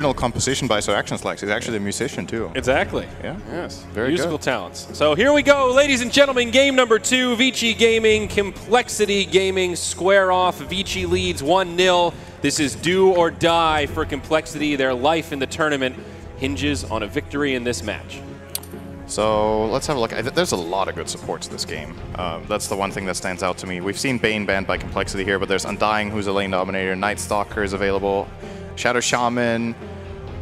original composition by Sir Action Slacks. He's actually a musician too. Exactly. Yeah. Yes. Very Musical good. talents. So here we go, ladies and gentlemen. Game number 2, Vici Gaming, Complexity Gaming square off. Vici leads 1-0. This is do or die for Complexity. Their life in the tournament hinges on a victory in this match. So let's have a look. There's a lot of good supports this game. That's the one thing that stands out to me. We've seen Bane banned by Complexity here, but there's Undying, who's a lane dominator. Night Stalker is available. Shadow Shaman.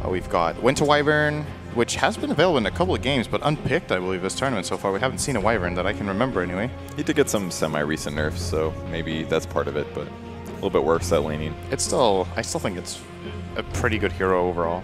We've got Winter Wyvern, which has been available in a couple of games, but unpicked, I believe, this tournament so far. We haven't seen a Wyvern that I can remember anyway. He did get some semi-recent nerfs, so maybe that's part of it, but a little bit worse, that laning. I still think it's a pretty good hero overall.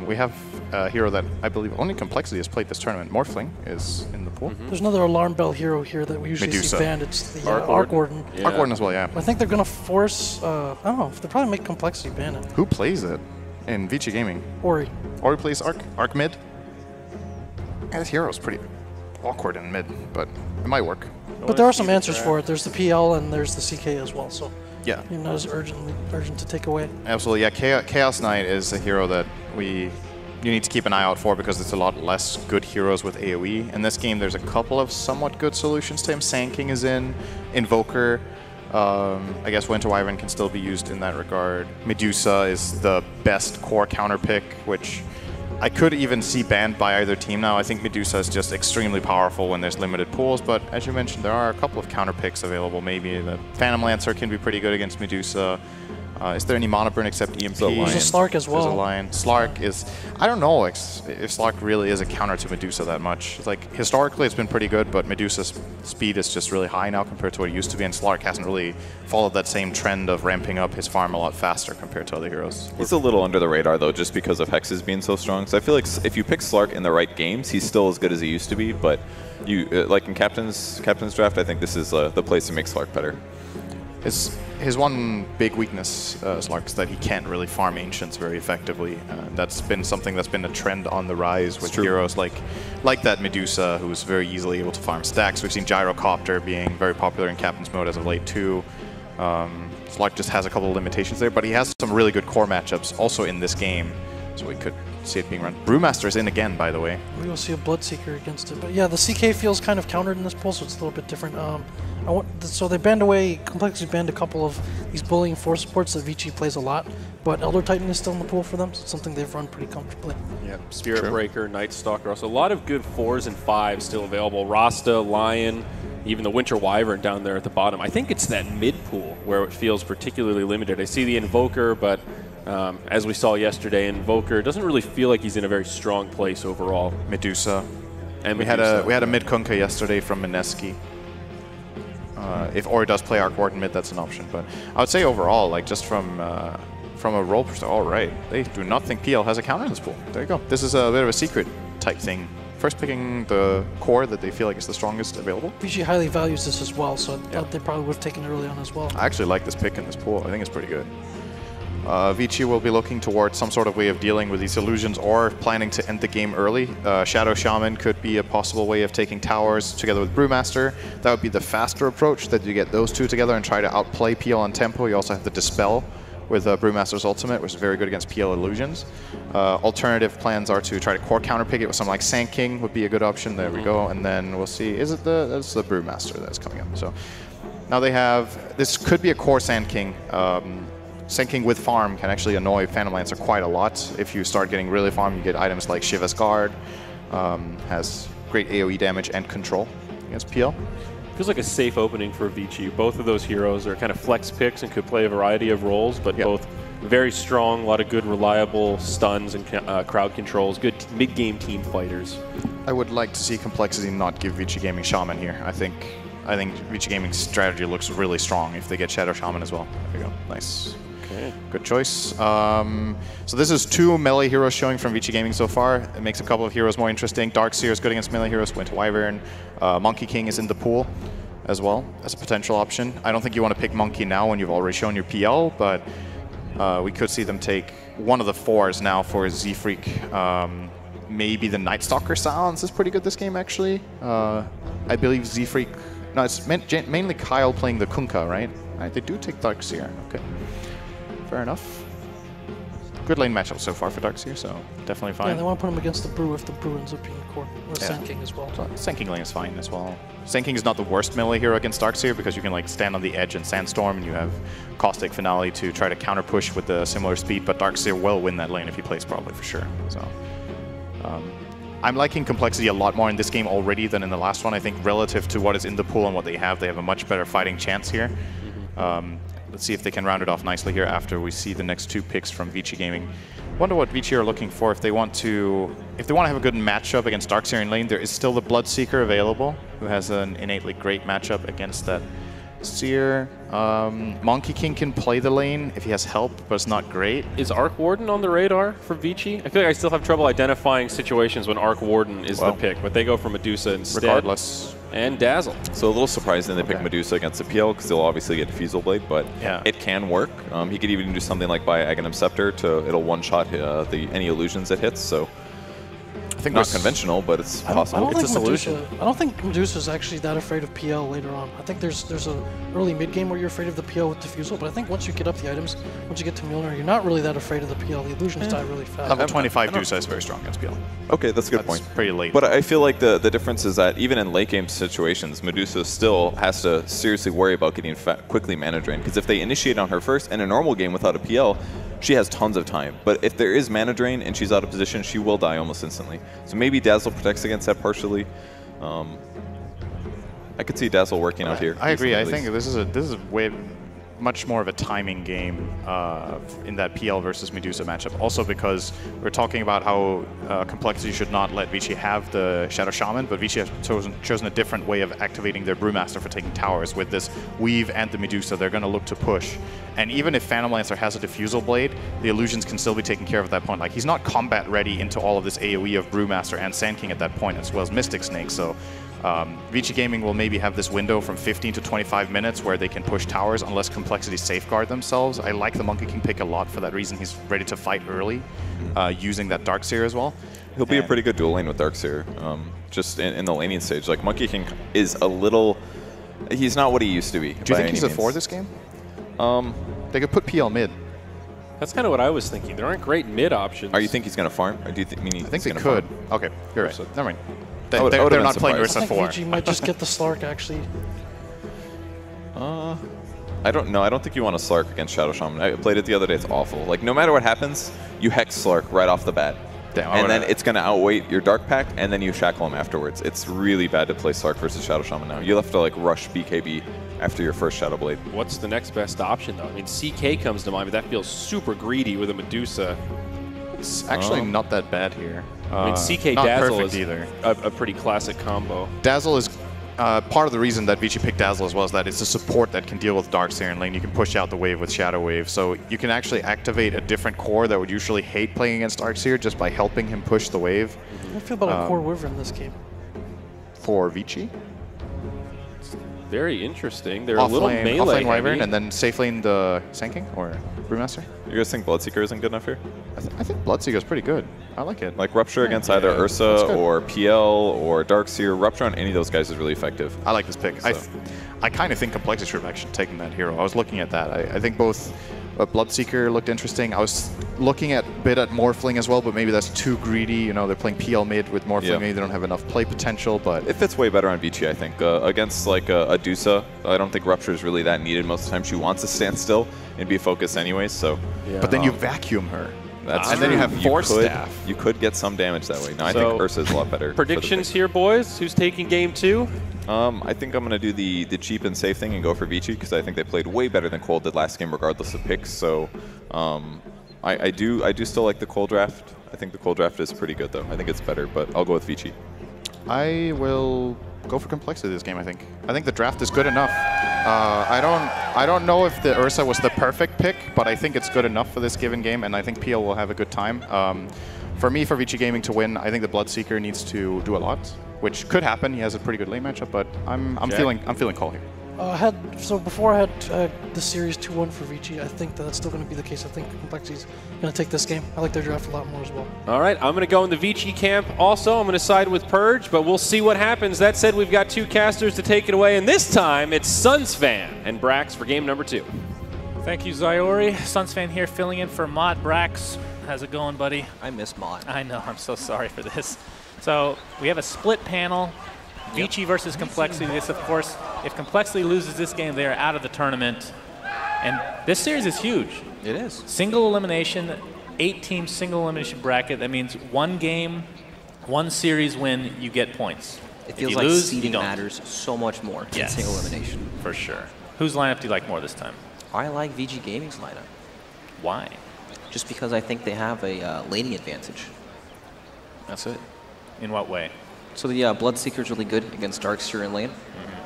We have a hero that I believe only Complexity has played this tournament. Morphling is in the pool. There's another alarm bell hero here that we usually Medusa. see banned. It's the Arc Warden. Yeah. Arc Warden as well, yeah. I think they're going to force, I don't know, they'll probably make Complexity ban it. Who plays it in Vici Gaming? Ori. Ori plays Arc mid. Yeah, this hero's pretty awkward in mid, but it might work. But there are some answers for it. There's the PL and there's the CK as well, so Yeah. you're not as urgent to take away. Absolutely, yeah. Chaos Knight is a hero that you need to keep an eye out for because it's a lot less good heroes with AoE. In this game, there's a couple of somewhat good solutions to him. Sand King is in, Invoker. I guess Winter Wyvern can still be used in that regard. Medusa is the best core counter pick, which I could even see banned by either team now. I think Medusa is just extremely powerful when there's limited pools, but as you mentioned, there are a couple of counter picks available. Maybe the Phantom Lancer can be pretty good against Medusa. Is there any mono burn except EMP? There's a Slark as well. There's a Lion. Slark is... I don't know if Slark really is a counter to Medusa that much. It's like, historically it's been pretty good, but Medusa's speed is just really high now compared to what it used to be, and Slark hasn't really followed that same trend of ramping up his farm a lot faster compared to other heroes. He's a little under the radar, though, just because of Hexes being so strong. So I feel like if you pick Slark in the right games, he's still as good as he used to be, but you like in Captain's Draft, I think this is the place to make Slark better. His one big weakness, Slark, is that he can't really farm Ancients very effectively. That's been something that's been a trend on the rise with heroes like that Medusa, who's very easily able to farm stacks. We've seen Gyrocopter being very popular in Captain's mode as of late too. Slark just has a couple of limitations there, but he has some really good core matchups also in this game, so we could see it being run. Brewmaster's in again, by the way. We will see a Bloodseeker against it. But yeah, the CK feels kind of countered in this pool, so it's a little bit different. So they banned away, Complexity banned a couple of these bullying force supports that Vici plays a lot, but Elder Titan is still in the pool for them, so it's something they've run pretty comfortably. Yeah, Spirit Breaker, Night Stalker, also a lot of good 4s and 5s still available. Rasta, Lion, even the Winter Wyvern down there at the bottom. I think it's that mid pool where it feels particularly limited. I see the Invoker, but as we saw yesterday, Invoker doesn't really feel like he's in a very strong place overall. Medusa. And we had a mid Kunkka yesterday from Mineski. If Ori does play Arc Warden mid, that's an option. But I would say overall, like just from a role perspective, all right, they do not think PL has a counter in this pool. There you go. This is a bit of a secret type thing. First picking the core that they feel like is the strongest available. Vici highly values this as well, so they probably would have taken it early on as well. I actually like this pick in this pool. I think it's pretty good. Vici will be looking towards some sort of way of dealing with these illusions or planning to end the game early. Shadow Shaman could be a possible way of taking towers together with Brewmaster. That would be the faster approach, that you get those two together and try to outplay PL on tempo. You also have the Dispel with Brewmaster's ultimate, which is very good against PL illusions. Alternative plans are to try to core counterpick it with something like Sand King would be a good option. There we go. And then we'll see, that's the Brewmaster that's coming up. So now they have, this could be a core Sand King. Sand King with farm can actually annoy Phantom Lancer quite a lot. If you start getting really farm, you get items like Shiva's Guard, has great AoE damage and control against PL. Feels like a safe opening for Vici. Both of those heroes are kind of flex picks and could play a variety of roles, but both very strong, a lot of good reliable stuns and crowd controls, good mid-game team fighters. I would like to see Complexity not give Vici Gaming Shaman here. I think Vici Gaming's strategy looks really strong if they get Shadow Shaman as well. There you go. Nice. Okay. Good choice. So this is 2 melee heroes showing from Vici Gaming so far. It makes a couple of heroes more interesting. Darkseer is good against melee heroes. Winter Wyvern. Monkey King is in the pool as well as a potential option. I don't think you want to pick Monkey now when you've already shown your PL, but we could see them take one of the 4s now for Z-Freak. Maybe the Night Stalker Silence is pretty good this game, actually. I believe Z-Freak... No, it's mainly Kyle playing the Kunkka, right? They do take Darkseer. Okay. Fair enough. good lane matchup so far for Darkseer, so definitely fine. Yeah, they want to put him against the Brew if the Brew ends up being core. Or Sand King as well. Sand King lane is fine as well. Sand King is not the worst melee hero against Darkseer because you can like stand on the edge and Sandstorm, and you have Caustic Finale to try to counter push with the similar speed, but Darkseer will win that lane if he plays properly for sure. So I'm liking Complexity a lot more in this game already than in the last one. I think relative to what is in the pool and what they have a much better fighting chance here. Let's see if they can round it off nicely here after we see the next 2 picks from Vici Gaming. Wonder what Vici are looking for if they want to have a good matchup against Darkseer in lane. There is still the Bloodseeker available, who has an innately great matchup against that Seer. Monkey King can play the lane if he has help, but it's not great. Is Arc Warden on the radar for Vici? I feel like I still have trouble identifying situations when Arc Warden is the pick, but they go for Medusa instead. Regardless. And Dazzle. So a little surprising they pick Medusa against the PL because they'll obviously get Diffusal Blade, but it can work. He could even do something like buy Aghanim Scepter it'll one-shot any illusions it hits. So I think not conventional, but it's possible. It's a solution. I don't think Medusa is actually that afraid of PL later on. I think there's a early mid game where you're afraid of the PL with Diffusal, but I think once you get up the items, once you get to Mjolnir, you're not really that afraid of the PL. The illusions die really fast. Level 25 Dusa is very strong against PL. Okay, that's a good point. Pretty late. But I feel like the difference is that even in late game situations, Medusa still has to seriously worry about getting quickly mana drained. Because if they initiate on her first, in a normal game without a PL, she has tons of time. But if there is mana drain and she's out of position, she will die almost instantly. So maybe Dazzle protects against that partially. I could see Dazzle working out here. I agree. I think this is way much more of a timing game in that PL versus Medusa matchup. Also because we're talking about how Complexity should not let Vici have the Shadow Shaman, but Vici has chosen a different way of activating their Brewmaster for taking towers. With this Weave and the Medusa, they're going to look to push. And even if Phantom Lancer has a Diffusal Blade, the illusions can still be taken care of at that point. Like, he's not combat ready into all of this AoE of Brewmaster and Sand King at that point, as well as Mystic Snake. So Vici Gaming will maybe have this window from 15 to 25 minutes where they can push towers unless Complexity safeguard themselves. I like the Monkey King pick a lot for that reason. He's ready to fight early using that Darkseer as well. He'll be a pretty good dual lane with Darkseer, just in the laning stage. Like, Monkey King is a little... He's not what he used to be. Do you think he's a 4 this game? They could put PL mid. That's kind of what I was thinking. There aren't great mid options. Are you think he's going to farm? Or do you think they could. Farm? Okay, you're right. So, never mind. They're not playing Ursa I 4. think Vici might just get the Slark, actually. I don't know. I don't think you want a Slark against Shadow Shaman. I played it the other day. It's awful. Like, no matter what happens, you Hex Slark right off the bat. Damn, and then it's going to outweight your Dark Pact, and then you Shackle him afterwards. It's really bad to play Slark versus Shadow Shaman now. You'll have to, like, rush BKB after your first Shadow Blade. What's the next best option, though? I mean, CK comes to mind, but that feels super greedy with a Medusa. It's actually not that bad here. I mean, CK Dazzle is a pretty classic combo. Dazzle is part of the reason that Vici picked Dazzle as well is that it's a support that can deal with Darkseer in lane. You can push out the wave with Shadow Wave. So you can actually activate a different core that would usually hate playing against Darkseer just by helping him push the wave. How do you feel about a core Wyvern in this game? For Vici? Very interesting. They're a little melee Offlane Wyvern and then safe lane the Sand King or Brewmaster? You guys think Bloodseeker isn't good enough here? I think Bloodseeker is pretty good. I like it. Like Rupture against either Ursa or PL or Darkseer. Rupture on any of those guys is really effective. I like this pick. So. I kind of think Complexity should have actually taken that hero. I was looking at that. I think both Bloodseeker looked interesting. I was looking at a bit at Morphling as well, but maybe that's too greedy. You know, they're playing PL mid with Morphling. Maybe they don't have enough play potential, but... It fits way better on Vici, I think. Against, like, a Dusa, I don't think Rupture is really that needed. Most of the time she wants to stand still and be focused anyways, so... Yeah. But then you vacuum her. That's and then you have Force Staff. You could get some damage that way. No, I think Ursa is a lot better. Predictions here, boys? Who's taking game 2? I think I'm going to do the cheap and safe thing and go for Vici because I think they played way better than Cole did last game regardless of picks. So I do still like the Cole draft. I think the Cole draft is pretty good though. I think it's better, but I'll go with Vici. I will go for Complexity this game, I think. I think the draft is good enough. I don't know if the Ursa was the perfect pick, but I think it's good enough for this given game, and I think PL will have a good time. For me, for Vici Gaming to win, I think the Bloodseeker needs to do a lot, which could happen. He has a pretty good lane matchup, but I'm feeling Cole here. Before I had the series 2-1 for Vici. I think that's still going to be the case. I think Complexity's going to take this game. I like their draft a lot more as well. All right, I'm going to go in the Vici camp also. I'm going to side with Purge, but we'll see what happens. That said, we've got 2 casters to take it away, and this time it's Sunsfan and Brax for game number 2. Thank you, Zyori. Sunsfan here filling in for Mod Brax. how's it going, buddy? I miss Mon. I know, I'm so sorry for this. So we have a split panel, Vici versus Complexity. This, of course, if Complexity loses this game, they are out of the tournament. And this series is huge. It is. Single elimination, 8-team single elimination bracket. That means one game, one series win, you get points. It feels like seeding matters so much more than single elimination. For sure. Whose lineup do you like more this time? I like VG Gaming's lineup. Why? Just because I think they have a laning advantage. That's it. In what way? So the Bloodseeker is really good against Darkseer in lane.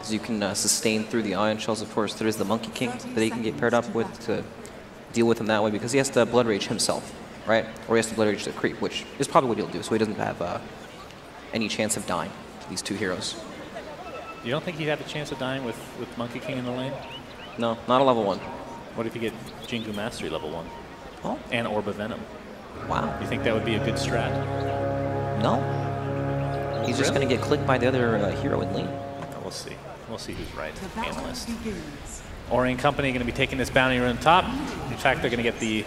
So you can sustain through the Ion Shells. Of course, there is the Monkey King that he can get paired up with to deal with him that way because he has to Blood Rage himself, right? Or he has to Blood Rage the creep, which is probably what he'll do. So he doesn't have any chance of dying to these two heroes. You don't think he'd have a chance of dying with Monkey King in the lane? No, not a level 1. What if you get Jingu Mastery level 1? Oh. And Orb of Venom. Wow. You think that would be a good strat? No. He's just going to get clicked by the other hero in lane. We'll see. We'll see who's right. Analyst. Ori and company going to be taking this bounty run top. In fact, they're going to get the...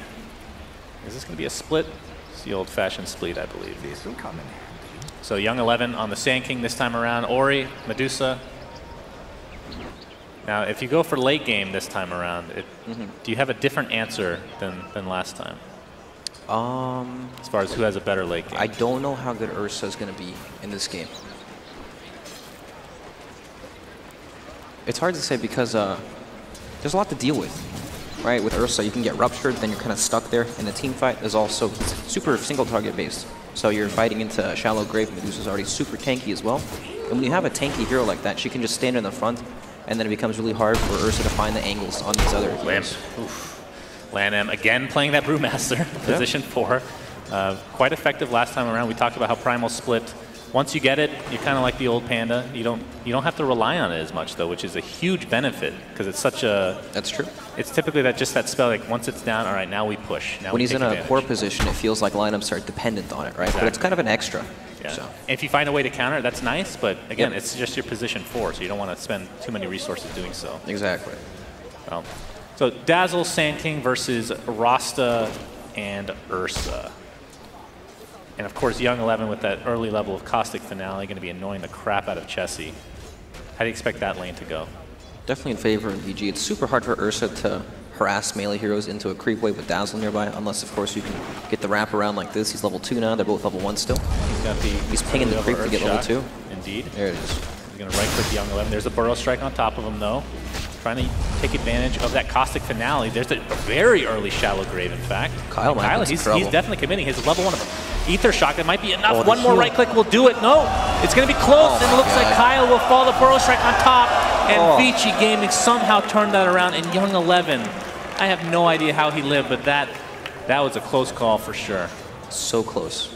Is this going to be a split? It's the old-fashioned split, I believe. So Young 11 on the Sand King this time around. Ori, Medusa. Now, if you go for late game this time around, do you have a different answer than last time? As far as who has a better late game? I don't know how good Ursa is going to be in this game. It's hard to say because there's a lot to deal with, right? With Ursa, you can get ruptured, then you're kind of stuck there. In the team fight, there's also super single target based. So you're fighting into a shallow grave. Medusa's already super tanky as well. And when you have a tanky hero like that, she can just stand in the front, and then it becomes really hard for Ursa to find the angles on these other heroes. Lan again playing that Brewmaster, position 4. Quite effective last time around. We talked about how Primal split. Once you get it, you're kind of like the old Panda. You don't have to rely on it as much though, which is a huge benefit because it's such a. That's true. It's typically that spell like once it's down, all right, now we push. Now when he's in a core position, it feels like lineups are dependent on it, right? Exactly. But it's kind of an extra. Yeah. So. If you find a way to counter it, that's nice. But again, it's just your position 4, so you don't want to spend too many resources doing so. Exactly. Well, so Dazzle, Sand King versus Rasta and Ursa. And of course, Young 11 with that early level of Caustic Finale going to be annoying the crap out of Chessie. How do you expect that lane to go? Definitely in favor of VG. It's super hard for Ursa to harass melee heroes into a creep wave with Dazzle nearby, unless of course you can get the wrap around like this. He's level 2 now. They're both level 1 still. He's pinging the creep to get level 2. Indeed. There it is. He's going to right-click Young 11. There's a Burrow Strike on top of him, though. Trying to take advantage of that Caustic Finale. There's a very early Shallow Grave, in fact. Kyle, he's definitely committing. His level 1 of Ether Shock. That might be enough. One more right-click will do it. No, it's going to be close. And it looks like Kyle will fall the Burrow Strike on top. And Vici Gaming somehow turned that around. And Young 11, I have no idea how he lived, but that was a close call for sure. So close.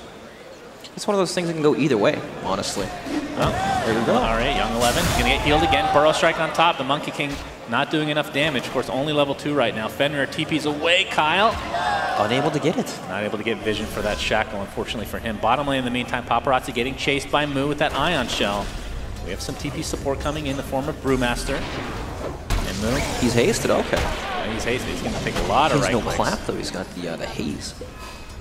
It's one of those things that can go either way, honestly. Well, there we go. All right, Young 11 is going to get healed again. Burrow Strike on top. The Monkey King not doing enough damage. Of course, only level 2 right now. Fenrir TP's away. Kyle. Unable to get it. Not able to get vision for that Shackle, unfortunately for him. Bottom lane in the meantime, Paparazzi getting chased by Moo with that Ion Shell. We have some TP support coming in the form of Brewmaster. And Moo. He's hasted, okay. Yeah, he's hasted. He's going to take a lot of right clicks. He's no clap, though. He's got the haze.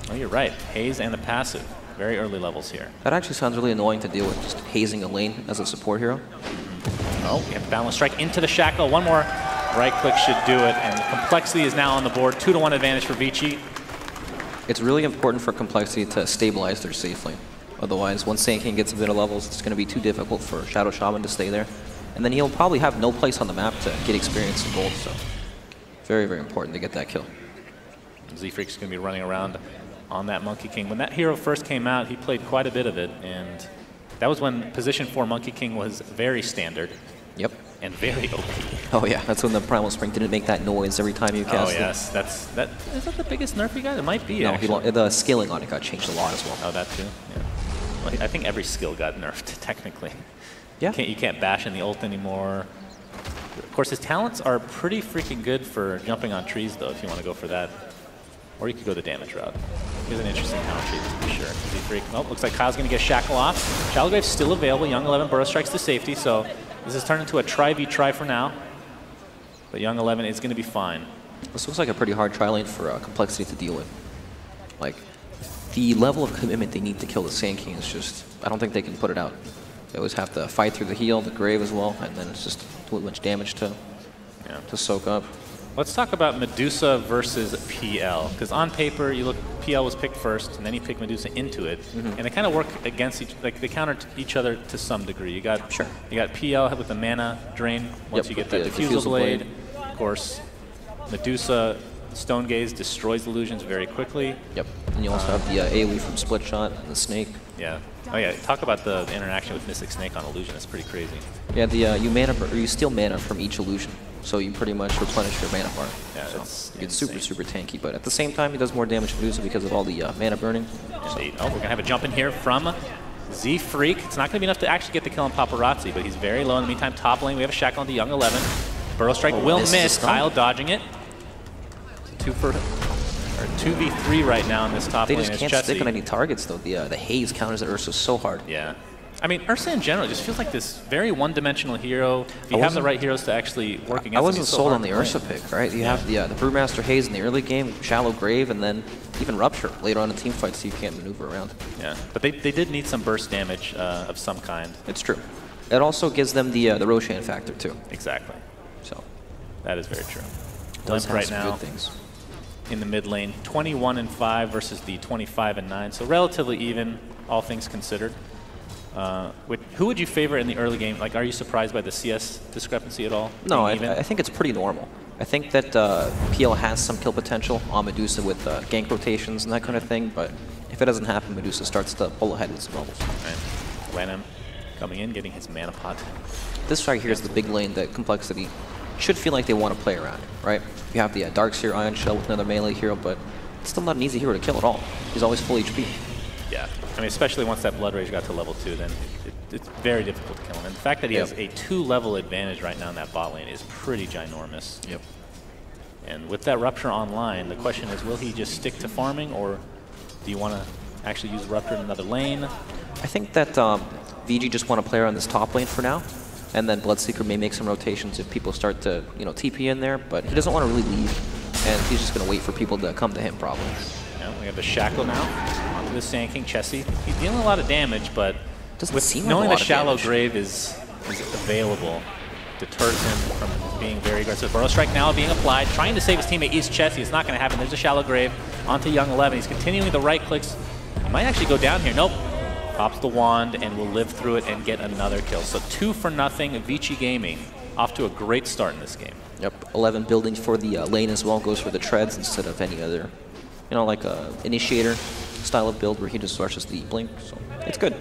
Oh, you're right. Haze and the passive. Very early levels here. That actually sounds really annoying to deal with, just hazing a lane as a support hero. Oh, we have the Balance Strike into the Shackle. One more right click should do it, and Complexity is now on the board. 2-1 advantage for Vici. It's really important for Complexity to stabilize their safe lane. Otherwise, once Sand King gets a bit of levels, it's going to be too difficult for Shadow Shaman to stay there. And then he'll probably have no place on the map to get experience in gold, so very, very important to get that kill. Z-Freak's going to be running around on that Monkey King. When that hero first came out, he played quite a bit of it, and that was when position 4 Monkey King was very standard. Yep. And very OP. Oh yeah, that's when the Primal Spring didn't make that noise every time you cast it. Oh yes, is that the biggest nerf you got? It might be, No, the scaling on it got changed a lot as well. Oh, that too? Yeah. Well, I think every skill got nerfed, technically. Yeah. You can't bash in the ult anymore. Of course, his talents are pretty freaking good for jumping on trees, though, if you want to go for that. Or you could go the damage route. Here's an interesting talent tree, to be sure. Z-Freak. Oh, looks like Kyle's going to get Shackle off. Shallow Grave's still available. Young 11 Burrow Strikes to safety, so this has turned into a try for now. But Young 11 is going to be fine. This looks like a pretty hard tri lane for Complexity to deal with. Like, the level of commitment they need to kill the Sand King is just, I don't think they can put it out. They always have to fight through the heal, the grave as well, and then it's just too much damage to soak up. Let's talk about Medusa versus PL, because on paper, you look, PL was picked first, and then you pick Medusa into it, and they kind of work against each, like they counter each other to some degree. You got PL with the mana drain once you get that Diffusal Blade. Of course, Medusa Stone Gaze destroys illusions very quickly. Yep, and you also have the AoE from Split Shot and the Snake. Yeah. Oh yeah, talk about the interaction with Mystic Snake on illusion. It's pretty crazy. Yeah, you steal mana from each illusion. So you pretty much replenish your mana bar. Yeah, so it's super tanky, but at the same time, he does more damage to Medusa because of all the mana burning. Indeed. Oh, we're gonna have a jump in here from Z Freak. It's not gonna be enough to actually get the kill on Paparazzi, but he's very low. In the meantime, top lane, we have a Shackle on the Young 11. Burrow Strike will miss. Kyle dodging it. 2v3 right now in this top lane. They just can't stick on any targets though. The haze counters at Ursa so hard. Yeah. I mean, Ursa in general just feels like this very one-dimensional hero. If you have the right heroes to actually work against him, I wasn't sold on the Ursa pick, right? You have the Brewmaster Haze in the early game, Shallow Grave, and then even Rupture later on in team fights so you can't maneuver around. Yeah, but they did need some burst damage of some kind. It's true. It also gives them the Roshan factor too. Exactly. So that is very true. Does right now good things. In the mid lane, 21-5 versus the 25-9, so relatively even, all things considered. Who would you favor in the early game? Like, are you surprised by the CS discrepancy at all? No, I think it's pretty normal. I think that PL has some kill potential on Medusa with gank rotations and that kind of thing, but if it doesn't happen, Medusa starts to pull ahead with some levels. Right. Lanham coming in, getting his mana pot. This right here is the big lane that Complexity should feel like they want to play around, right? You have the Darkseer Ion Shell with another melee hero, but it's still not an easy hero to kill at all. He's always full HP. Yeah, I mean, especially once that Blood Rage got to level 2, then it's very difficult to kill him. And the fact that he has a 2-level advantage right now in that bot lane is pretty ginormous. Yep. And with that Rupture online, the question is, will he just stick to farming, or do you want to actually use Rupture in another lane? I think that VG just want to play around this top lane for now, and then Bloodseeker may make some rotations if people start to, TP in there, but he doesn't want to really leave, and he's just going to wait for people to come to him probably. Yeah, we have the Shackle now onto the Sand King Chessie. He's dealing a lot of damage, but knowing the Shallow Grave is available deters him from being very aggressive. Burrow Strike now being applied, trying to save his teammate East Chessie. It's not going to happen. There's a Shallow Grave onto Young 11. He's continuing the right clicks. He might actually go down here. Nope. Pops the wand and will live through it and get another kill. So 2-0 Vici Gaming, off to a great start in this game. Yep, 11 buildings for the lane as well, goes for the treads instead of any other, like a initiator style of build where he just rushes the blink, so it's good.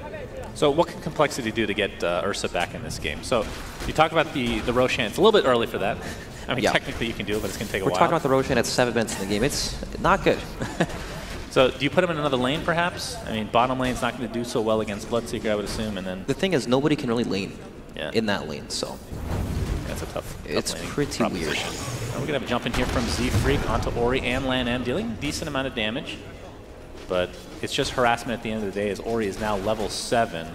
So what can Complexity do to get Ursa back in this game? So you talk about the Roshan. It's a little bit early for that. I mean, technically you can do it, but it's going to take a while. We're talking about the Roshan at 7 minutes in the game. It's not good. So do you put him in another lane, perhaps? I mean, bottom lane's not going to do so well against Bloodseeker, I would assume, and then... The thing is, nobody can really lane in that lane, so... That's a tough It's pretty weird. We're going to have a jump in here from Z Freak onto Ori and Lan M, dealing a decent amount of damage. But it's just harassment at the end of the day, as Ori is now level 7.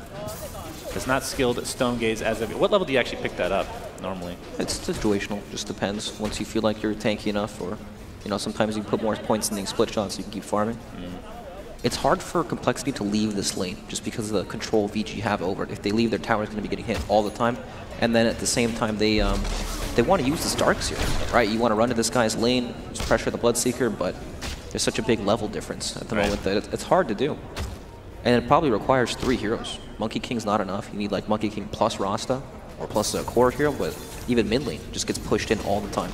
Is not skilled at Stone Gaze as of... What level do you actually pick that up, normally? It's situational. Just depends. Once you feel like you're tanky enough, or... sometimes you put more points in the split shots so you can keep farming. It's hard for Complexity to leave this lane just because of the control VG have over it. If they leave, their tower is going to be getting hit all the time. And then at the same time, they want to use this Darkseer, right? You want to run to this guy's lane, just pressure the Bloodseeker, but there's such a big level difference at the moment that it's hard to do. And it probably requires 3 heroes. Monkey King's not enough. You need like Monkey King plus Rasta or plus a core hero, but even mid lane just gets pushed in all the time.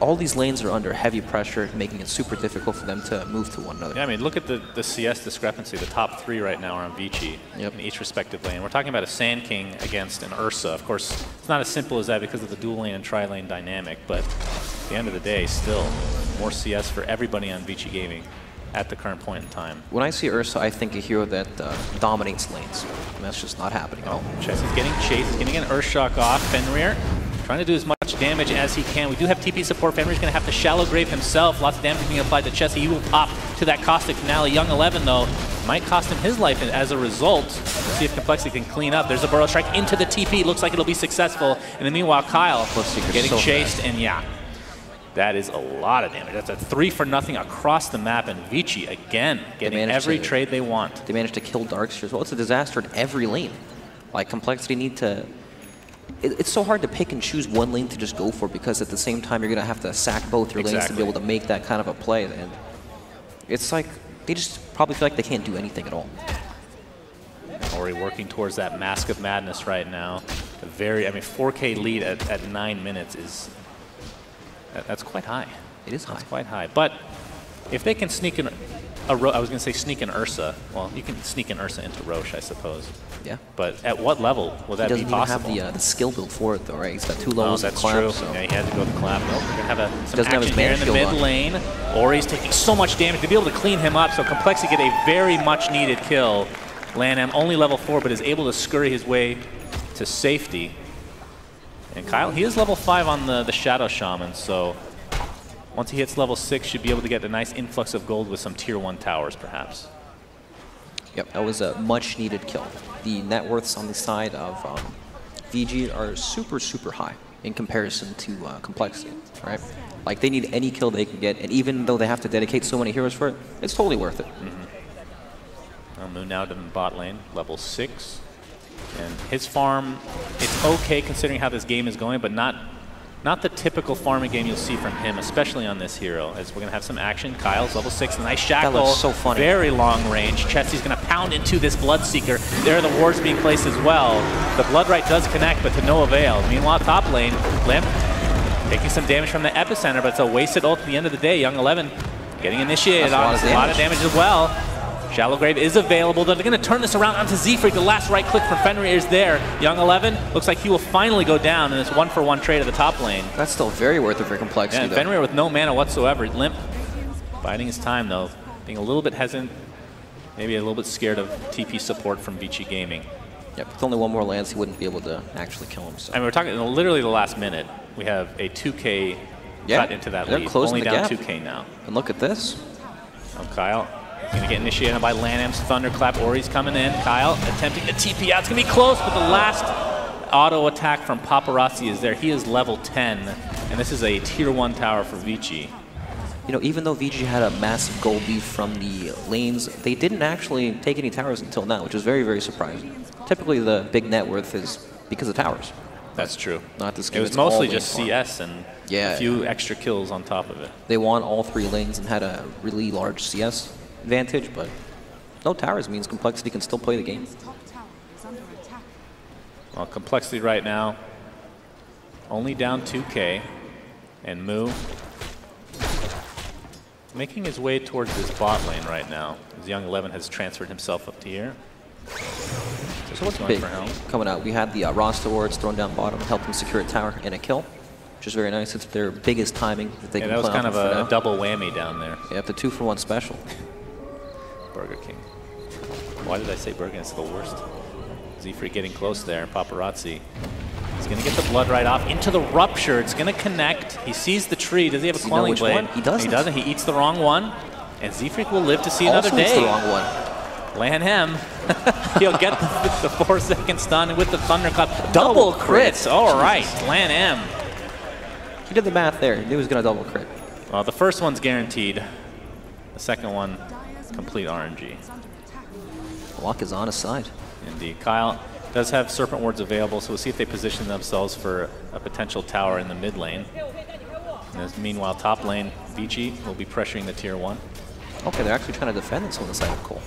All these lanes are under heavy pressure, making it super difficult for them to move to one another. Yeah, I mean, look at the CS discrepancy. The top 3 right now are on Vici in each respective lane. We're talking about a Sand King against an Ursa. Of course, it's not as simple as that because of the dual lane and tri-lane dynamic, but at the end of the day, still more CS for everybody on Vici Gaming at the current point in time. When I see Ursa, I think a hero that dominates lanes, and that's just not happening at all. Chessie's getting chased, getting an Earthshock off. Fenrir trying to do as much damage as he can. We do have TP support. Fenrir's going to have to Shallow Grave himself. Lots of damage being applied to Chessie. He will pop to that Caustic Finale. Young 11, though, might cost him his life as a result. Let's see if Complexity can clean up. There's a Burrow Strike into the TP. Looks like it'll be successful. And then meanwhile, Kyle getting chased, and That is a lot of damage. That's a 3 for nothing across the map, and Vici, again, getting every trade they want. They managed to kill Darkster as well. It's a disaster in every lane. Like, Complexity need to... It's so hard to pick and choose one lane to just go for, because at the same time, you're going to have to sack both your lanes to be able to make that kind of a play. And it's like, they just probably feel like they can't do anything at all. Ori working towards that Mask of Madness right now. A very, I mean, 4K lead at 9 minutes is... That's quite high. It is high. It's quite high. But if they can sneak in I was going to say sneak in Ursa. Well, you can sneak in Ursa into Roche, I suppose. Yeah. But at what level will that be possible? He doesn't even have the skill build for it, though, right? He's got 2 levels of clap. That's true. So. Yeah, he had to go to clap. Nope, we're going to have some action here in the mid lane. Ori's taking so much damage to be able to clean him up, so Complexity get a very much needed kill. Lanham only level 4, but is able to scurry his way to safety. And Kyle, he is level 5 on the Shadow Shaman, so once he hits level 6, should be able to get a nice influx of gold with some tier 1 towers, perhaps. Yep, that was a much needed kill. The net worths on the side of VG are super, super high in comparison to Complexity, right? Like, they need any kill they can get, and even though they have to dedicate so many heroes for it, it's totally worth it. Moon now to the bot lane, level 6. And his farm, it's okay considering how this game is going, but not the typical farming game you'll see from him, especially on this hero. As we're going to have some action. Kyle's level 6, nice shackle. That looks so funny. Very long range. Chetsy's going to pound into this Bloodseeker. There are the wards being placed as well. The Bloodright does connect, but to no avail. Meanwhile, top lane, Limp taking some damage from the epicenter, but it's a wasted ult at the end of the day. Young 11 getting initiated on a lot of damage as well. Shallow Grave is available. They're going to turn this around onto Z-Freak. The last right click from Fenrir is there. Young 11 looks like he will finally go down in this 1-for-1 trade at the top lane. That's still very worth it for Complexity. Yeah, Fenrir with no mana whatsoever. Limp biding his time, though. Being a little bit hesitant, maybe a little bit scared of TP support from Vici Gaming. Yep, with only 1 more lance, he wouldn't be able to actually kill him. So. And we're talking literally the last minute. We have a 2K cut into that lead. Only down 2K now. And look at this. Oh, Kyle. Going to get initiated by Lanham's Thunderclap. Ori's coming in. Kyle attempting to TP out. It's going to be close, but the last auto attack from Paparazzi is there. He is level 10, and this is a tier 1 tower for Vici. You know, even though Vici had a massive gold lead from the lanes, they didn't actually take any towers until now, which is very, very surprising. Typically, the big net worth is because of towers. That's true. Not this game. It was mostly just CS and a few extra kills on top of it. They won all 3 lanes and had a really large CS advantage, but no towers means Complexity can still play the game. Well, Complexity right now only down 2K, and Moo making his way towards this bot lane right now. As Young 11 has transferred himself up to here. So what's big coming out? We had the roster wards thrown down bottom, helped them secure a tower and a kill, which is very nice. It's their biggest timing that they can play. That was kind of a double whammy down there. Yeah, the 2-for-1 special. Burger King. Why did I say Burger King? It's the worst. Z-Freak getting close there. Paparazzi. He's going to get the blood right off into the Rupture. It's going to connect. He sees the tree. Does he have a Quelling Blade? He doesn't. He doesn't. He eats the wrong one. And Z-Freak will live to see another day. Eats the wrong one. Lanham. He'll get the 4-second stun with the Thunderclap. Double crits. All right. Lanham. He did the math there. He knew he was going to double crit. Well, the first one's guaranteed. The second one, complete RNG. Luck is on his side. Indeed. Kyle does have Serpent Wards available, so we'll see if they position themselves for a potential tower in the mid lane. And meanwhile, top lane, Vici will be pressuring the tier 1. Okay, they're actually trying to defend this on the side of Cole.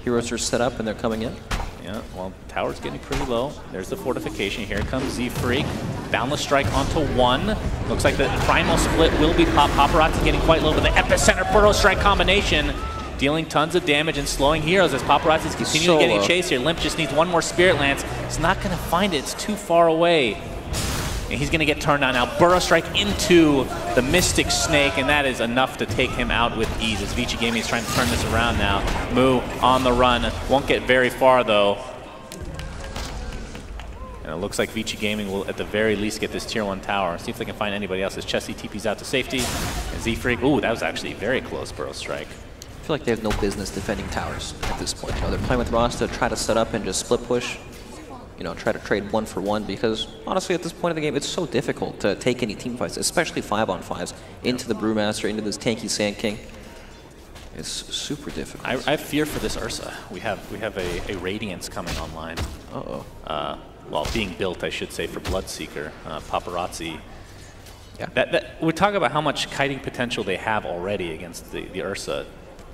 Heroes are set up and they're coming in. Yeah, well, tower's getting pretty low. There's the fortification. Here comes Z-Freak. Boundless Strike onto 1. Looks like the Primal Split will be Paparazzi getting quite low, but the Epicenter Burrow Strike combination dealing tons of damage and slowing heroes as Paparazzi's continuing to get chased here. Limp just needs 1 more Spirit Lance. He's not going to find it. It's too far away. And he's going to get turned on now. Burrow Strike into the Mystic Snake, and that is enough to take him out with ease as Vici Gaming is trying to turn this around now. Moo on the run. Won't get very far, though. And it looks like Vici Gaming will, at the very least, get this tier 1 tower. See if they can find anybody else as Chessy TP's out to safety. And Z-Freak, ooh, that was actually very close Burrow Strike. I feel like they have no business defending towers at this point. You know, they're playing with Rasta, try to set up and just split push. you know, try to trade 1 for 1 because honestly, at this point of the game, it's so difficult to take any team fights, especially 5-on-5s, into the Brewmaster, into this tanky Sand King. It's super difficult. I fear for this Ursa. We have a Radiance coming online. Well, being built, I should say, for Bloodseeker. Paparazzi. Yeah. We're talking about how much kiting potential they have already against the Ursa.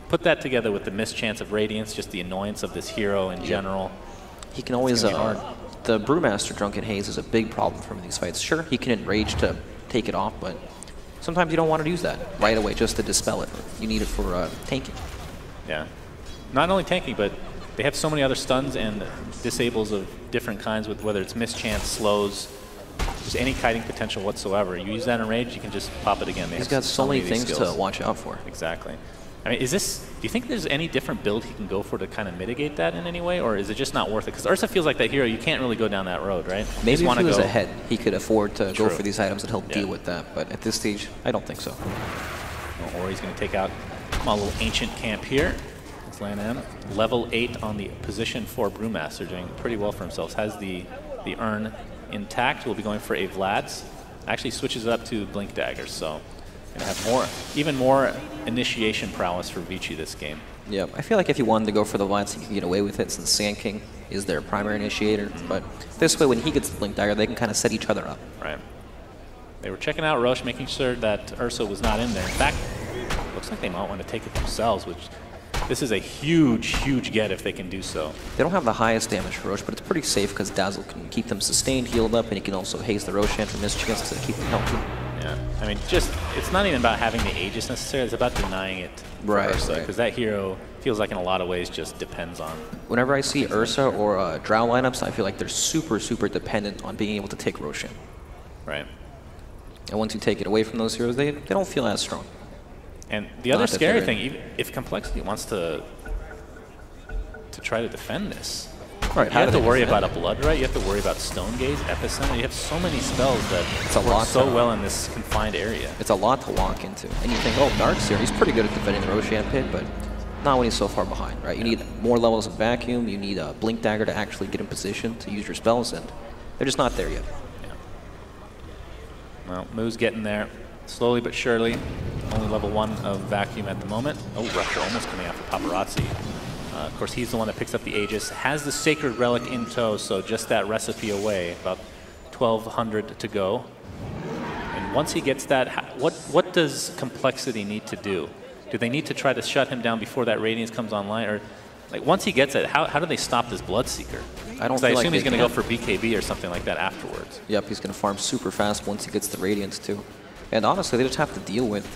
Put that together with the mischance of Radiance, just the annoyance of this hero in general. He can always, the Brewmaster Drunken Haze is a big problem for him in these fights. Sure, he can enrage to take it off, but sometimes you don't want to use that right away just to dispel it. You need it for tanking. Yeah. Not only tanking, but they have so many other stuns and disables of different kinds, with whether it's mischance, slows, just any kiting potential whatsoever. You use that in rage, you can just pop it again. He's got so many things to watch out for. Exactly. I mean, do you think there's any different build he can go for to kind of mitigate that in any way, or is it just not worth it? Because Ursa feels like that hero, you can't really go down that road, right? Maybe if he was ahead, he could afford to go for these items that help deal with that, but at this stage, I don't think so. Or he's going to take out a little ancient camp here. It's LAN-M. Level 8 on the position for Brewmaster, doing pretty well for himself. Has the urn intact. We'll be going for a Vlad's. Actually switches it up to Blink Daggers, so going to have even more initiation prowess for Vici this game. Yeah, I feel like if you wanted to go for the Vlad's, he can get away with it since Sand King is their primary initiator. But this way, when he gets the Blink Dagger, they can kind of set each other up. Right. They were checking out Roche, making sure that Ursa was not in there. In fact, looks like they might want to take it themselves, which this is a huge, huge get if they can do so. They don't have the highest damage for Roche, but it's pretty safe because Dazzle can keep them sustained, healed up, and he can also haze the Roshan for mischance to keep them healthy. Yeah, I mean, it's not even about having the Aegis necessarily, it's about denying it for Ursa, because that hero feels like in a lot of ways just depends on. Whenever I see Ursa or Drow lineups, I feel like they're super, super dependent on being able to take Roshan. Right. And once you take it away from those heroes, they don't feel as strong. And the other scary thing, even if Complexity wants to try to defend this, you have to worry about a Blood Right, you have to worry about Stone Gaze, Epicenter, you have so many spells that work so well in this confined area. It's a lot to walk into. And you think, oh, Dark's here, he's pretty good at defending the Roshan pit, but not when he's so far behind, right? You need more levels of Vacuum, you need a Blink Dagger to actually get in position to use your spells, and they're just not there yet. Yeah. Well, Moo's getting there. Slowly but surely, only level 1 of Vacuum at the moment. Oh, Rupture almost coming out for Paparazzi. Of course, he's the one that picks up the Aegis, has the Sacred Relic in tow, so just that recipe away, about 1,200 to go. And once he gets that, what does Complexity need to do? Do they need to try to shut him down before that Radiance comes online? Or like once he gets it, how do they stop this Bloodseeker? I assume he's going to go for BKB or something like that afterwards. Yep, he's going to farm super fast once he gets the Radiance too. And honestly, they just have to deal with,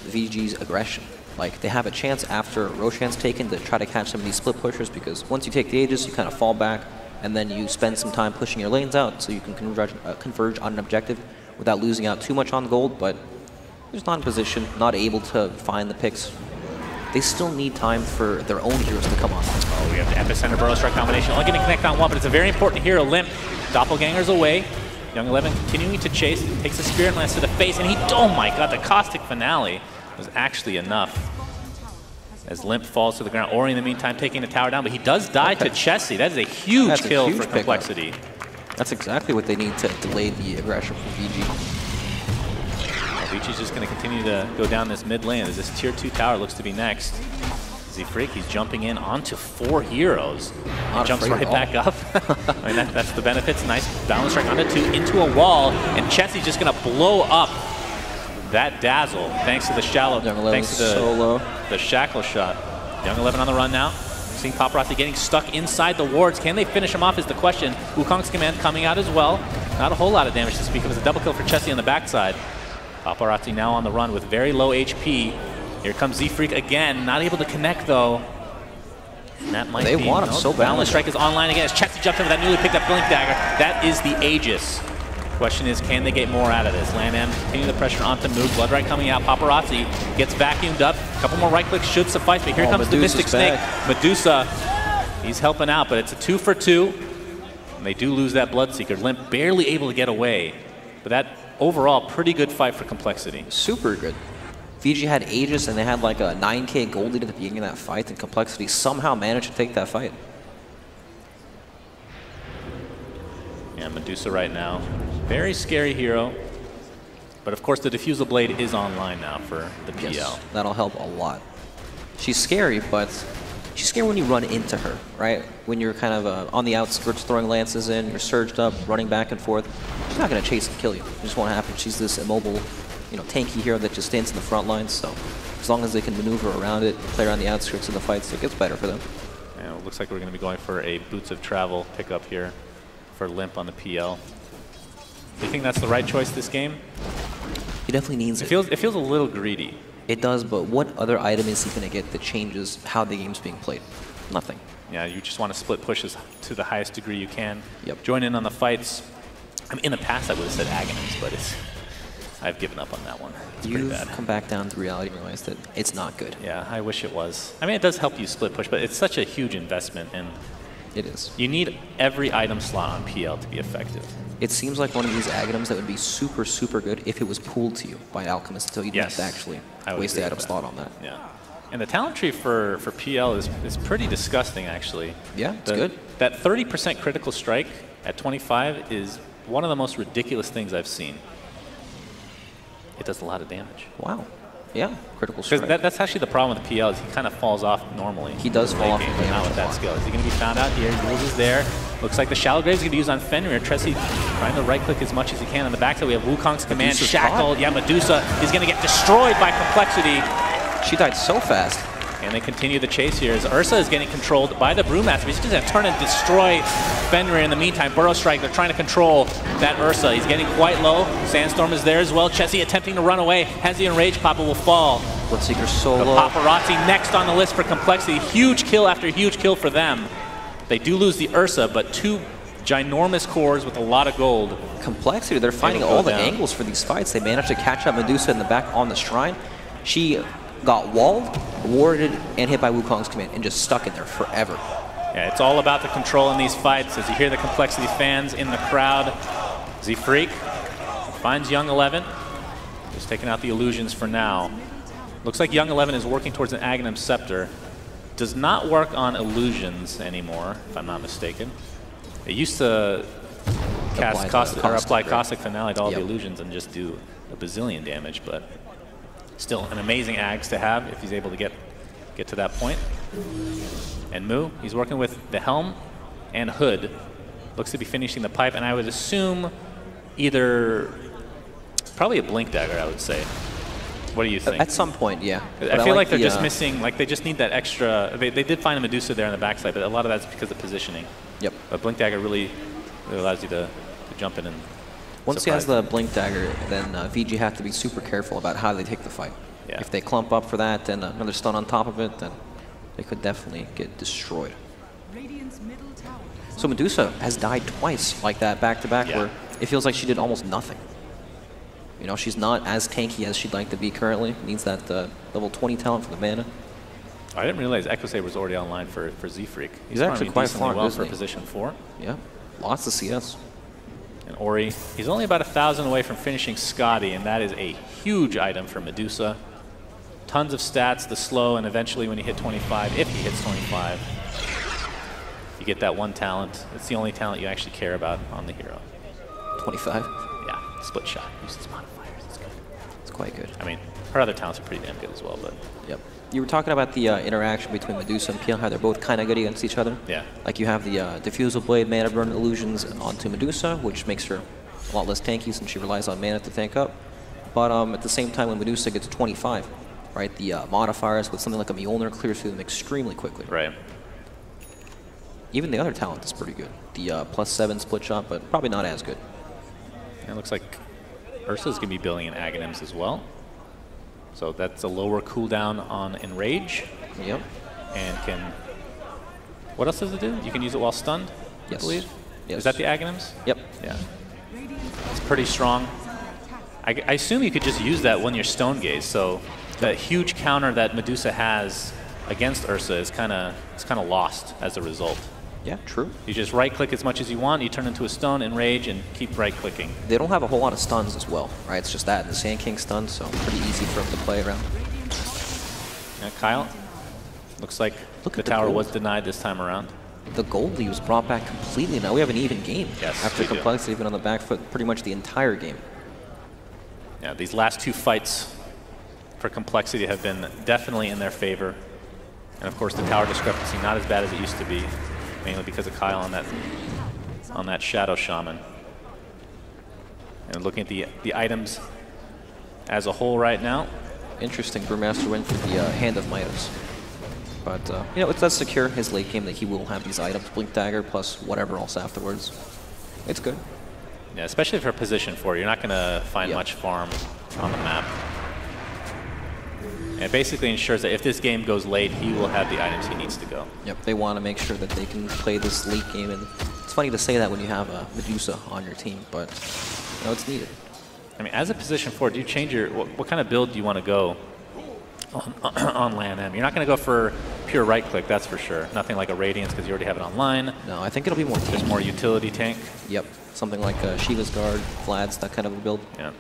VG's aggression. Like, they have a chance after Roshan's taken to try to catch some of these split pushers, because once you take the Aegis, you kind of fall back, and then you spend some time pushing your lanes out so you can converge on an objective without losing out too much on gold, but they're just not in position, not able to find the picks. They still need time for their own heroes to come on. Oh, we have the Epicenter Burrow Strike combination. Only going to connect on one, but it's a very important hero. Limp, Doppelganger's away. Young 11 continuing to chase, takes a Spirit Lance to the face, and oh my god, the Caustic Finale was actually enough. As Limp falls to the ground. Ori in the meantime taking the tower down, but he does die to Chessie. That is a huge kill for Complexity. That's exactly what they need to delay the aggression from VG. Vici's just going to continue to go down this mid lane as this tier 2 tower looks to be next. Freak, he's jumping in onto 4 heroes. He jumps right back up. I mean, that's the benefits. Nice balance strike onto 2 into a wall, and Chessie's just going to blow up that Dazzle thanks to the shallow, thanks to the shackle shot. Young 11 on the run now. Seeing Paparazzi getting stuck inside the wards. Can they finish him off is the question. Wukong's command coming out as well. Not a whole lot of damage to speak of. It was a double kill for Chessie on the backside. Paparazzi now on the run with very low HP. Here comes Z-Freak again, not able to connect though. And that might be. They want him so bad. Balance Strike is online again as Chessie jumps in with that newly picked up Blink Dagger. That is the Aegis. Question is, can they get more out of this? LAN-M continuing the pressure onto Moog. Blood Right coming out. Paparazzi gets vacuumed up. A couple more right clicks should suffice, but here comes the Mystic Snake. Medusa, he's helping out, but it's a 2 for 2. And they do lose that Bloodseeker. Limp barely able to get away. But that overall, pretty good fight for Complexity. Super good. VG had Aegis, and they had like a 9k gold lead at the beginning of that fight, and Complexity somehow managed to take that fight. Yeah, Medusa right now. Very scary hero. But of course, the Diffusal Blade is online now for the PL. Yes, that'll help a lot. She's scary, but she's scary when you run into her, right? When you're kind of on the outskirts throwing lances in, you're surged up, running back and forth. She's not going to chase and kill you. It just won't happen. She's this immobile, you know, tanky hero that just stands in the front lines. So as long as they can maneuver around it, play around the outskirts of the fights, it gets better for them. And it looks like we're going to be going for a Boots of Travel pickup here for Limp on the PL. Do you think that's the right choice this game? He definitely needs it. It feels a little greedy. It does, but what other item is he going to get that changes how the game's being played? Nothing. Yeah, you just want to split pushes to the highest degree you can. Yep. Join in on the fights. I mean, in the past, I would have said Aghanim's, but I've given up on that one. It's pretty bad. You've come back down to reality and realized that it's not good. Yeah, I wish it was. I mean, it does help you split push, but it's such a huge investment, and It is. you need every item slot on PL to be effective. It seems like one of these Aghanims that would be super, super good if it was pooled to you by Alchemist, so you didn't have to actually waste the item slot on that. Yeah. And the talent tree for PL is pretty disgusting, actually. Yeah, it's good. That 30% critical strike at 25 is one of the most ridiculous things I've seen. It does a lot of damage. Wow. Yeah, critical strike. Because that's actually the problem with the PL is he kind of falls off normally. He does fall off. Not with that skill. Is he going to be found out here? Jules is there. Looks like the Shallow Grave is going to be used on Fenrir. Tressie trying to right-click as much as he can. On the backside, we have Wukong's command. Medusa's Shackled. caught. Yeah, Medusa is going to get destroyed by Complexity. She died so fast. And they continue the chase here as Ursa is getting controlled by the Brewmaster. He's just going to turn and destroy Fenrir in the meantime. Burrow Strike, they're trying to control that Ursa. He's getting quite low. Sandstorm is there as well. Chessie attempting to run away. Has the Enraged Papa will fall. Bloodseeker The solo. Paparazzi next on the list for Complexity. Huge kill after huge kill for them. They do lose the Ursa, but two ginormous cores with a lot of gold. Complexity, they're finding all the angles for these fights. They managed to catch up Medusa in the back on the Shrine. She got walled, warded, and hit by Wukong's command, and just stuck in there forever. Yeah, it's all about the control in these fights. As you hear the Complexity fans in the crowd, Z-Freak finds Young 11. Just taking out the illusions for now. Looks like Young 11 is working towards an Aghanim Scepter. Does not work on illusions anymore, if I'm not mistaken. It used to cast apply Caustic Finale to all the illusions and just do a bazillion damage, but still an amazing Ags to have if he's able to get to that point. And Moo, he's working with the Helm and Hood. Looks to be finishing the pipe, and I would assume either probably a Blink Dagger, I would say. What do you think? At some point, yeah. I feel like they're just missing, like they just need that extra. They did find a Medusa there on the backside, but a lot of that's because of positioning. Yep. But Blink Dagger really allows you to jump in and Once he has the Blink Dagger, then VG have to be super careful about how they take the fight. Yeah. If they clump up for that and another stun on top of it, then they could definitely get destroyed. So Medusa has died twice like that, back-to-back, where it feels like she did almost nothing. You know, she's not as tanky as she'd like to be currently. Needs that level 20 talent for the mana. I didn't realize Echo Saber was already online for Z-Freak. He's actually quite far, well for isn't he? position 4. Yeah, lots of CS. And Ori, he's only about 1,000 away from finishing Scotty, and that is a huge item for Medusa. Tons of stats, the slow, and eventually when you hit 25, if he hits 25, you get that one talent. It's the only talent you actually care about on the hero. 25? Yeah, split shot, uses modifiers, it's good. It's quite good. I mean, her other talents are pretty damn good as well, but... Yep. You were talking about the interaction between Medusa and PL, how they're both kind of good against each other. Yeah. Like you have the Diffusal Blade mana burn illusions onto Medusa, which makes her a lot less tanky since she relies on mana to tank up. But at the same time, when Medusa gets 25, right, the modifiers with something like a Mjolnir clears through them extremely quickly. Right. Even the other talent is pretty good. The +7 split shot, but probably not as good. And it looks like Ursa's going to be building in Aghanims as well. So that's a lower cooldown on Enrage. Yep. And can... What else does it do? You can use it while stunned, Yes. I believe? Yes. Is that the Aghanims? Yep. Yeah. It's pretty strong. I assume you could just use that when you're Stone Gaze, so that huge counter that Medusa has against Ursa is kind of lost as a result. Yeah, true. You just right-click as much as you want, you turn into a stone, enrage, and keep right-clicking. They don't have a whole lot of stuns as well, right? It's just that and the Sand King stun, so pretty easy for them to play around. Yeah, Kyle, looks like the tower was denied this time around. the gold lead was brought back completely. Now we have an even game after Complexity been on the back foot pretty much the entire game. Yeah, these last 2 fights for Complexity have been definitely in their favor. And of course the tower discrepancy not as bad as it used to be, mainly because of Kyle on that Shadow Shaman. And looking at the items as a whole right now. Interesting, Brewmaster went for the Hand of Midas. But, you know, it does secure his late game that he will have these items, Blink Dagger plus whatever else afterwards. It's good. Yeah, especially for position 4, you're not going to find much farm on the map. And it basically ensures that if this game goes late, he will have the items he needs to go. Yep, they want to make sure that they can play this late game. And it's funny to say that when you have a Medusa on your team, but, you know, it's needed. I mean, as a position 4, do you change your, what kind of build do you want to go on LAN M? You're not going to go for pure right click, that's for sure. Nothing like a Radiance because you already have it online. No, I think it'll be more Just more utility tank. Yep, something like Shiva's Guard, Vlad's, that kind of a build. Yeah.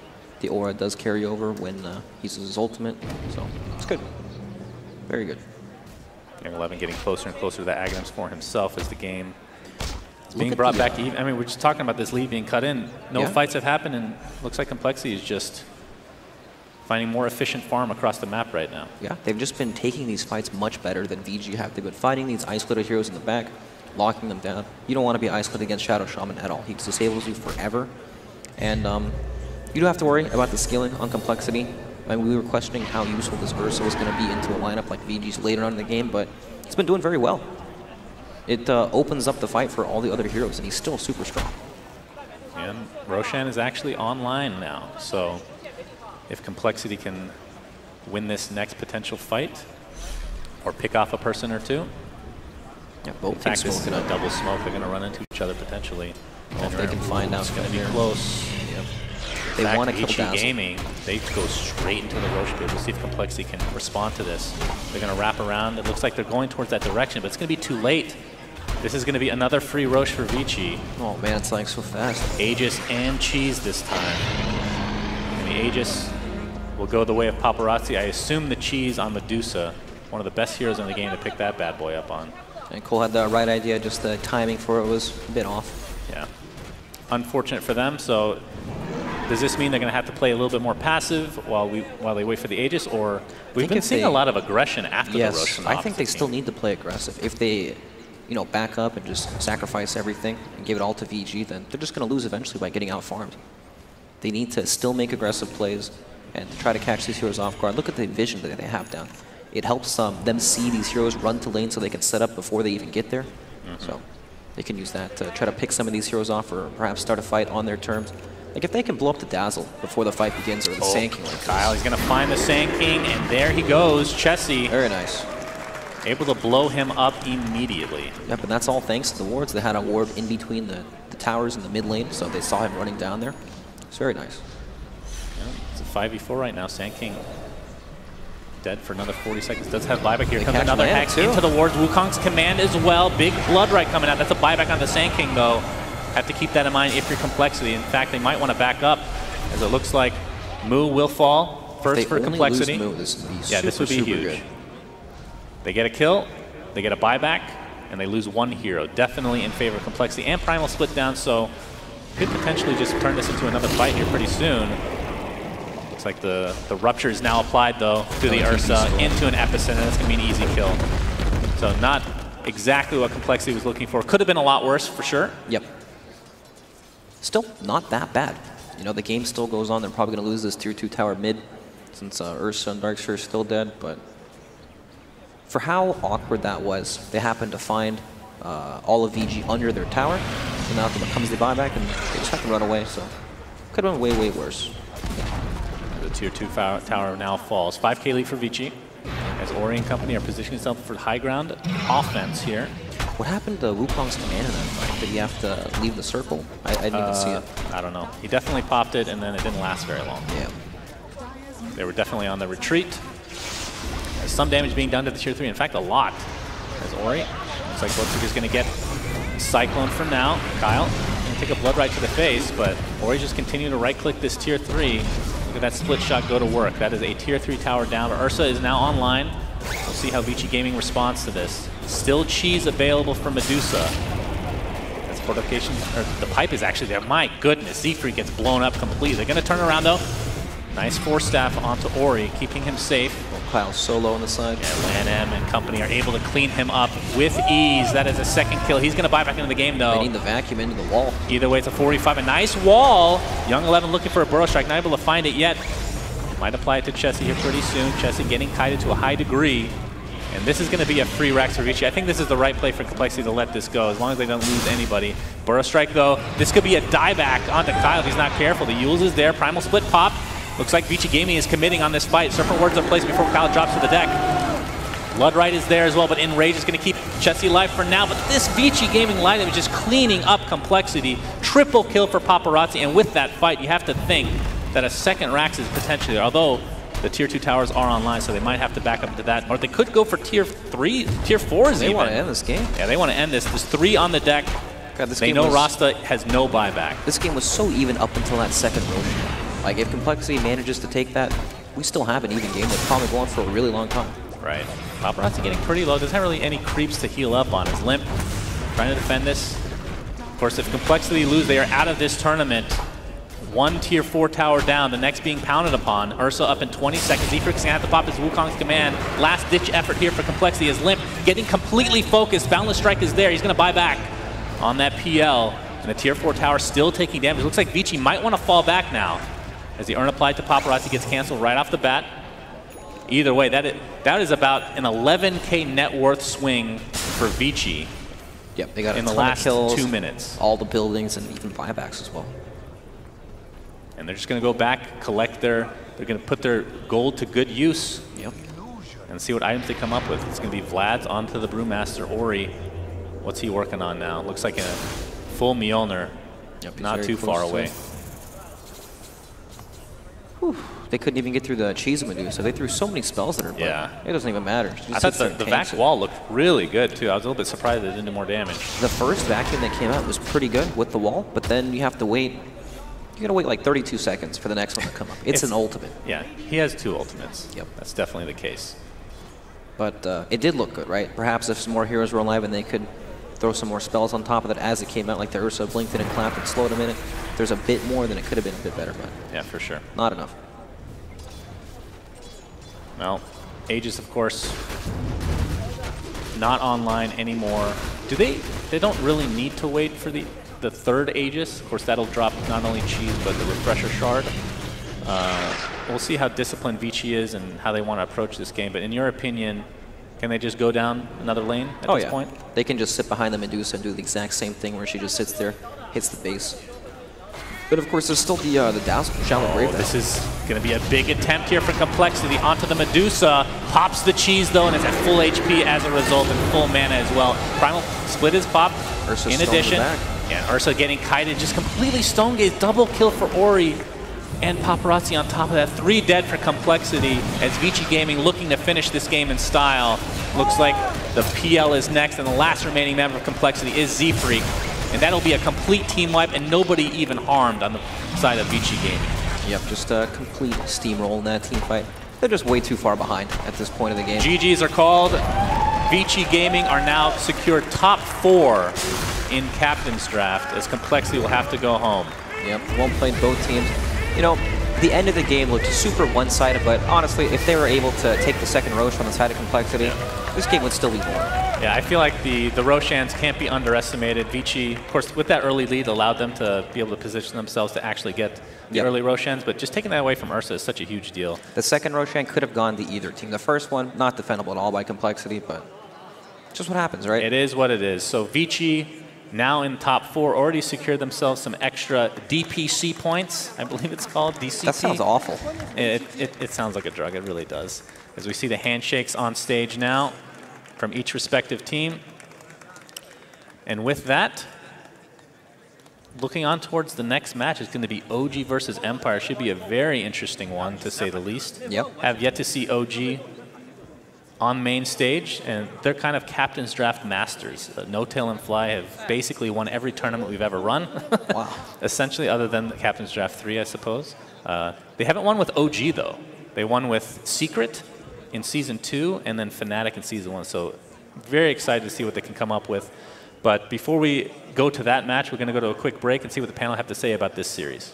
The aura does carry over when he uses his ultimate, so it's good. Very good. Young 11 getting closer and closer to the Aghanims for himself as the game is being brought back to even. I mean, we're just talking about this lead being cut in. No fights have happened, and looks like Complexity is just finding more efficient farm across the map right now. Yeah, they've just been taking these fights much better than VG have. They've been fighting these isolated heroes in the back, locking them down. You don't want to be isolated against Shadow Shaman at all. He disables you forever. And you don't have to worry about the scaling on Complexity. I mean, we were questioning how useful this Ursa was going to be into a lineup like VG's later on in the game, but it's been doing very well. It opens up the fight for all the other heroes, and he's still super strong. And Roshan is actually online now, so if Complexity can win this next potential fight or pick off a person or two, yeah, both in fact, this is a double smoke. They're going to run into each other potentially. Well, if they can find out, it's going to be close. Yep. They want to kill Vici Dazzle. Gaming, they go straight into the Roche build. We'll see if Complexity can respond to this. They're going to wrap around. It looks like they're going towards that direction, but it's going to be too late. This is going to be another free Roche for Vici. Oh man, it's like so fast. Aegis and Cheese this time. And the Aegis will go the way of Paparazzi. I assume the Cheese on Medusa, one of the best heroes in the game to pick that bad boy up on. And Cole had the right idea, just the timing for it was a bit off. Yeah. Unfortunate for them, so does this mean they're going to have to play a little bit more passive while they wait for the Aegis, or we've been seeing a lot of aggression after the Roche from the I think they still need to play aggressive. If they, you know, back up and just sacrifice everything and give it all to VG, then they're just going to lose eventually by getting out farmed. They need to still make aggressive plays and try to catch these heroes off guard. Look at the vision that they have down. It helps them see these heroes run to lane so they can set up before they even get there. So they can use that to try to pick some of these heroes off or perhaps start a fight on their terms. Like if they can blow up the Dazzle before the fight begins or the Sand King. Like Kyle, he's going to find the Sand King, and there he goes, Chessie. Very nice. Able to blow him up immediately. Yep, and that's all thanks to the wards. They had a ward in between the towers in the mid lane, so they saw him running down there. It's very nice. Yeah, it's a 5v4 right now. Sand King dead for another 40 seconds. Does have buyback. Here comes another hex into the wards. Wukong's command as well. Big blood right coming out. That's a buyback on the Sand King, though. Have to keep that in mind if you're Complexity. In fact, they might want to back up, as it looks like Moo will fall first for Complexity. Moo, this would be this would be huge. Good. They get a kill, they get a buyback, and they lose one hero. Definitely in favor of Complexity. And Primal split down, so could potentially just turn this into another fight here pretty soon. Looks like the rupture is now applied, though, to the Ursa into an Epicenter. That's going to be an easy kill. So not exactly what Complexity was looking for. Could have been a lot worse, for sure. Yep. Still not that bad. You know, the game still goes on. They're probably going to lose this tier 2 tower mid since Ursa and Darkseer are still dead, but for how awkward that was, they happened to find all of VG under their tower, and now comes the buyback, and they just have to run away, so could have been way, way worse. The tier 2 tower now falls. 5k lead for Vici, as Ori and company are positioning themselves for high ground offense here. What happened to Wukong's command in that fight? Did he have to leave the circle? I didn't even see it. I don't know. He definitely popped it, and then it didn't last very long. Yeah. They were definitely on the retreat. There's some damage being done to the tier 3. In fact, a lot. As Ori, looks like Bloodseeker is going to get Cyclone for now. Kyle going to take a blood right to the face, but Ori just continue to right-click this tier 3. Look at that split shot go to work. That is a tier 3 tower down. Ursa is now online. We'll see how Vici Gaming responds to this. Still cheese available for Medusa. That's fortification, or the pipe is actually there. My goodness, Z-Freak gets blown up completely. They're going to turn around though. Nice force staff onto Ori, keeping him safe. Kyle solo on the side. Yeah, Lan M and company are able to clean him up with ease. That is a second kill. He's going to buy back into the game, though. They need the vacuum into the wall. Either way, it's a 45. A nice wall. Young 11 looking for a burrow strike. Not able to find it yet. Might apply it to Chessie here pretty soon. Chessie getting kited to a high degree. And this is going to be a free Rax for Vici. I think this is the right play for Complexity to let this go, as long as they don't lose anybody. Burrow strike, though. This could be a dieback onto Kyle if he's not careful. The Yules is there. Primal split pop. Looks like Vici Gaming is committing on this fight. Serpent Words are placed before Kyle drops to the deck. Bloodright is there as well, but Enrage is going to keep Chessie alive for now. But this Vici Gaming lineup is just cleaning up Complexity. Triple kill for Paparazzi, and with that fight, you have to think that a second Rax is potentially there. Although the Tier 2 towers are online, so they might have to back up to that. Or they could go for Tier 3, Tier 4s They even. want to end this game. Yeah, they want to end this. There's 3 on the deck. God, this They game know was, Rasta has no buyback. This game was so even up until that second Roche. Like, if Complexity manages to take that, we still have an even game that's probably going for a really long time. Right. Paparazzi getting pretty low. Doesn't have really any creeps to heal up on. His Limp trying to defend this. Of course, if Complexity lose, they are out of this tournament. 1 Tier 4 tower down, the next being pounded upon. Ursa up in 20 seconds. Z-Freak's gonna have to pop his Wukong's command. Last ditch effort here for Complexity as Limp getting completely focused. Boundless Strike is there. He's gonna buy back on that PL. And the Tier 4 tower still taking damage. Looks like Vici might want to fall back now, as the Urn applied to Paparazzi gets canceled right off the bat. Either way, that is about an 11K net worth swing for Vici. Yep, they got a in the ton last of kills, 2 minutes. all the buildings, and even buybacks as well. And they're just going to go back, collect they're going to put their gold to good use. Yep. And see what items they come up with. It's going to be Vlad's onto the Brewmaster. Ori, what's he working on now? Looks like a full Mjolnir, Yep, not too far away. Whew. They couldn't even get through the cheese Medusa. They threw so many spells at her, but Yeah. it doesn't even matter. She I sits thought there the and vac tanks it. wall looked really good, too. I was a little bit surprised it didn't do more damage. The first vacuum that came out was pretty good with the wall, but then you have to wait. You gotta wait like 32 seconds for the next one to come up. It's an ultimate. Yeah, he has 2 ultimates. Yep. That's definitely the case. But it did look good, right? Perhaps if some more heroes were alive and they could throw some more spells on top of it as it came out, like the Ursa blinked it and clapped and slowed a minute. There's a bit more, than it could have been a bit better, but Yeah, for sure. not enough. Well, Aegis, of course, not online anymore. Do they don't really need to wait for the third Aegis? Of course, that'll drop not only cheese, but the refresher shard. We'll see how disciplined Vici is and how they want to approach this game. But in your opinion, can they just go down another lane at this point? They can just sit behind the Medusa and do the exact same thing where she just sits there, hits the base. But of course, there's still the Dazzle Shadow Grave. This is going to be a big attempt here for Complexity onto the Medusa. Pops the cheese, though, and it's at full HP as a result, and full mana as well. Primal split his pop. Ursa in addition, yeah, Ursa getting kited, just completely stone gaze. Double kill for Ori and Paparazzi on top of that. 3 dead for Complexity as Vici Gaming looking to finish this game in style. Looks like the PL is next, and the last remaining member of Complexity is Z-Freak. And that'll be a complete team wipe and nobody even harmed on the side of Vici Gaming. Yep, just a complete steamroll in that team fight. They're just way too far behind at this point of the game. GGs are called. Vici Gaming are now secured top 4 in Captain's Draft, as Complexity will have to go home. Yep, well played both teams. You know, the end of the game looked super one-sided, but honestly, if they were able to take the second Roche on the side of Complexity, this game would still be more. Yeah, I feel like the Roshans can't be underestimated. Vici, of course, with that early lead, allowed them to be able to position themselves to actually get the early Roshans, but just taking that away from Ursa is such a huge deal. The second Roshan could have gone to either team. The first one, not defendable at all by Complexity, but just what happens, right? It is what it is. So Vici, now in top 4, already secured themselves some extra DPC points, I believe it's called, DCT. That sounds awful. It sounds like a drug, it really does. As we see the handshakes on stage now from each respective team. And with that, looking on towards the next match is going to be OG versus Empire. Should be a very interesting one, to say the least. Yep. Have yet to see OG on main stage, and they're kind of Captain's Draft masters. No Tail and Fly have basically won every tournament we've ever run. Wow. Essentially, other than the Captain's Draft 3, I suppose. They haven't won with OG, though. They won with Secret in Season 2 and then Fnatic in Season 1. So very excited to see what they can come up with. But before we go to that match, we're going to go to a quick break and see what the panel have to say about this series.